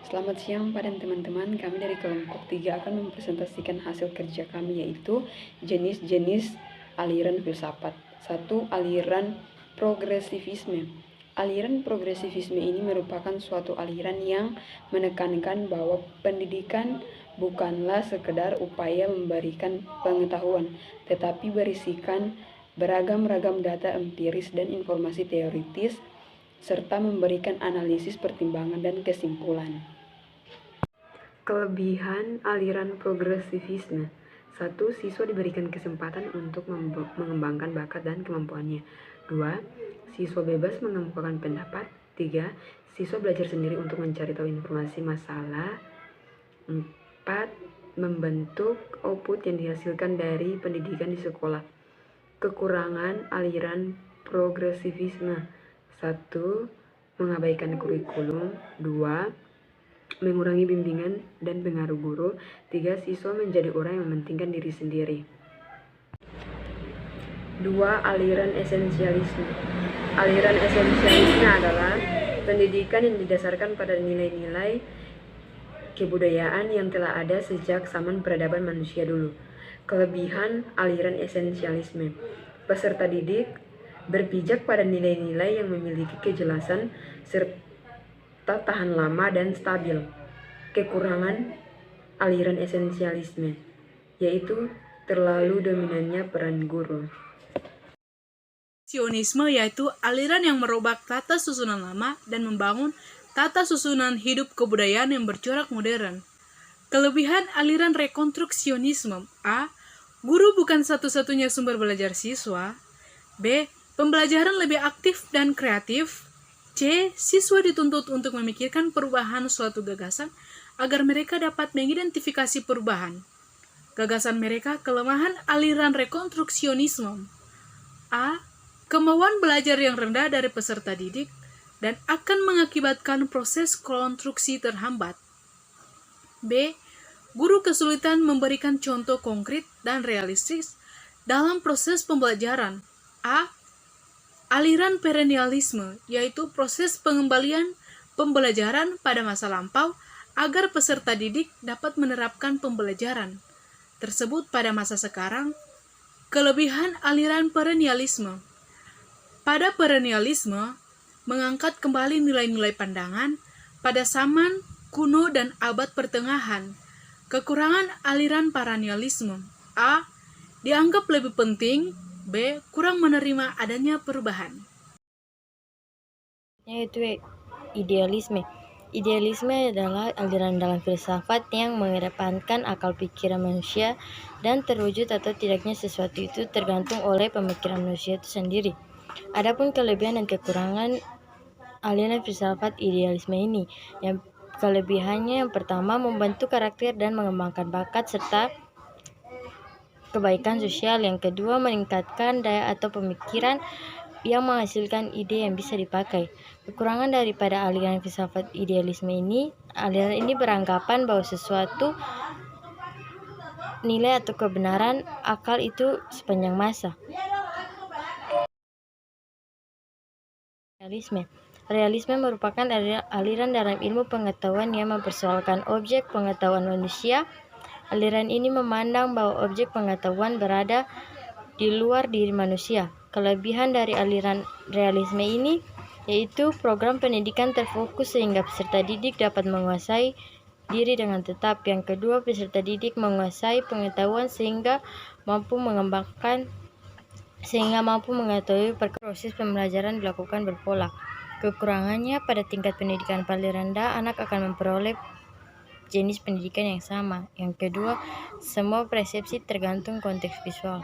Selamat siang pada teman-teman, kami dari kelompok 3 akan mempresentasikan hasil kerja kami, yaitu jenis-jenis aliran filsafat. 1. Aliran progresivisme. Aliran progresivisme ini merupakan suatu aliran yang menekankan bahwa pendidikan bukanlah sekedar upaya memberikan pengetahuan, tetapi berisikan beragam-ragam data empiris dan informasi teoritis, serta memberikan analisis, pertimbangan, dan kesimpulan. Kelebihan aliran progresivisme. 1. Siswa diberikan kesempatan untuk mengembangkan bakat dan kemampuannya. 2. Siswa bebas mengemukakan pendapat. 3. Siswa belajar sendiri untuk mencari tahu informasi masalah. 4. Membentuk output yang dihasilkan dari pendidikan di sekolah. Kekurangan aliran progresivisme. 1. Mengabaikan kurikulum. 2. Mengurangi bimbingan dan pengaruh guru. 3. Siswa menjadi orang yang mementingkan diri sendiri. 2. Aliran esensialisme. Aliran esensialisme adalah pendidikan yang didasarkan pada nilai-nilai kebudayaan yang telah ada sejak zaman peradaban manusia dulu. Kelebihan aliran esensialisme. Peserta didik berpijak pada nilai-nilai yang memiliki kejelasan serta tahan lama dan stabil. Kekurangan aliran esensialisme, yaitu terlalu dominannya peran guru. Sionisme yaitu aliran yang merubah tata susunan lama dan membangun tata susunan hidup kebudayaan yang bercorak modern. Kelebihan aliran rekonstruksionisme. A. Guru bukan satu-satunya sumber belajar siswa. B. Pembelajaran lebih aktif dan kreatif. C. Siswa dituntut untuk memikirkan perubahan suatu gagasan agar mereka dapat mengidentifikasi perubahan gagasan mereka. Kelemahan aliran rekonstruksionisme. A. Kemauan belajar yang rendah dari peserta didik dan akan mengakibatkan proses konstruksi terhambat. B. Guru kesulitan memberikan contoh konkret dan realistis dalam proses pembelajaran. A. Aliran perennialisme, yaitu proses pengembalian pembelajaran pada masa lampau agar peserta didik dapat menerapkan pembelajaran tersebut pada masa sekarang. Kelebihan aliran perennialisme. Pada perennialisme, mengangkat kembali nilai-nilai pandangan pada zaman kuno dan abad pertengahan. Kekurangan aliran perennialisme. A. Dianggap lebih penting. B. Kurang menerima adanya perubahan. Yaitu idealisme. Idealisme adalah aliran dalam filsafat yang mengedepankan akal pikiran manusia dan terwujud atau tidaknya sesuatu itu tergantung oleh pemikiran manusia itu sendiri. Adapun kelebihan dan kekurangan aliran filsafat idealisme ini, yang kelebihannya yang pertama membentuk karakter dan mengembangkan bakat serta kebaikan sosial. Yang kedua meningkatkan daya atau pemikiran yang menghasilkan ide yang bisa dipakai. Kekurangan daripada aliran filsafat idealisme ini, aliran ini beranggapan bahwa sesuatu nilai atau kebenaran akal itu sepanjang masa. Realisme merupakan aliran dalam ilmu pengetahuan yang mempersoalkan objek pengetahuan manusia. Aliran ini memandang bahwa objek pengetahuan berada di luar diri manusia. Kelebihan dari aliran realisme ini yaitu program pendidikan terfokus sehingga peserta didik dapat menguasai diri dengan tetap. Yang kedua, peserta didik menguasai pengetahuan sehingga mampu mengetahui proses pembelajaran dilakukan berpola. Kekurangannya pada tingkat pendidikan paling rendah, anak akan memperoleh jenis pendidikan yang sama. Yang kedua, semua persepsi tergantung konteks visual.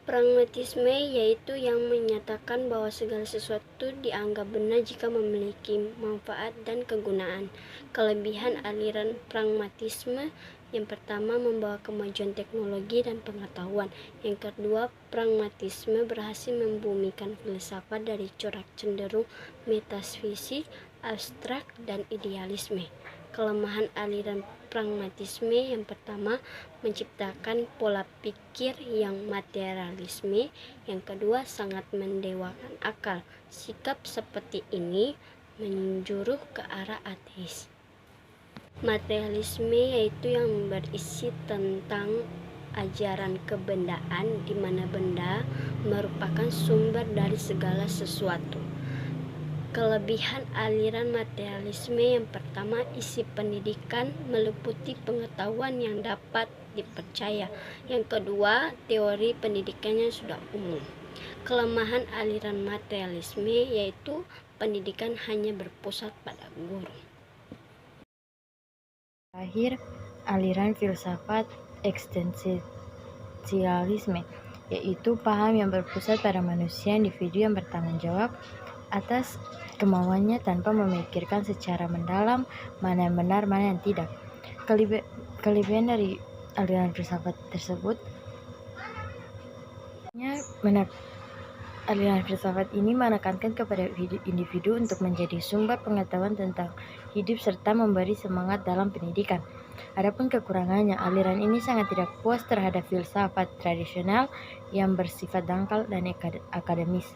Pragmatisme yaitu yang menyatakan bahwa segala sesuatu dianggap benar jika memiliki manfaat dan kegunaan. Kelebihan aliran pragmatisme: yang pertama, membawa kemajuan teknologi dan pengetahuan. Yang kedua, pragmatisme berhasil membumikan filsafat dari corak cenderung metafisik, abstrak, dan idealisme. Kelemahan aliran pragmatisme: yang pertama, menciptakan pola pikir yang materialisme. Yang kedua, sangat mendewakan akal. Sikap seperti ini menjuru ke arah ateis. Materialisme yaitu yang berisi tentang ajaran kebendaan di mana benda merupakan sumber dari segala sesuatu. Kelebihan aliran materialisme yang pertama, isi pendidikan meliputi pengetahuan yang dapat dipercaya. Yang kedua, teori pendidikannya sudah umum. Kelemahan aliran materialisme yaitu pendidikan hanya berpusat pada guru. Terakhir, aliran filsafat eksistensialisme, yaitu paham yang berpusat pada manusia individu yang bertanggung jawab atas kemauannya tanpa memikirkan secara mendalam mana yang benar, mana yang tidak. Kelebihan dari aliran filsafat tersebut, aliran filsafat ini menekankan kepada individu untuk menjadi sumber pengetahuan tentang hidup serta memberi semangat dalam pendidikan. Adapun kekurangannya, aliran ini sangat tidak puas terhadap filsafat tradisional yang bersifat dangkal dan akademis.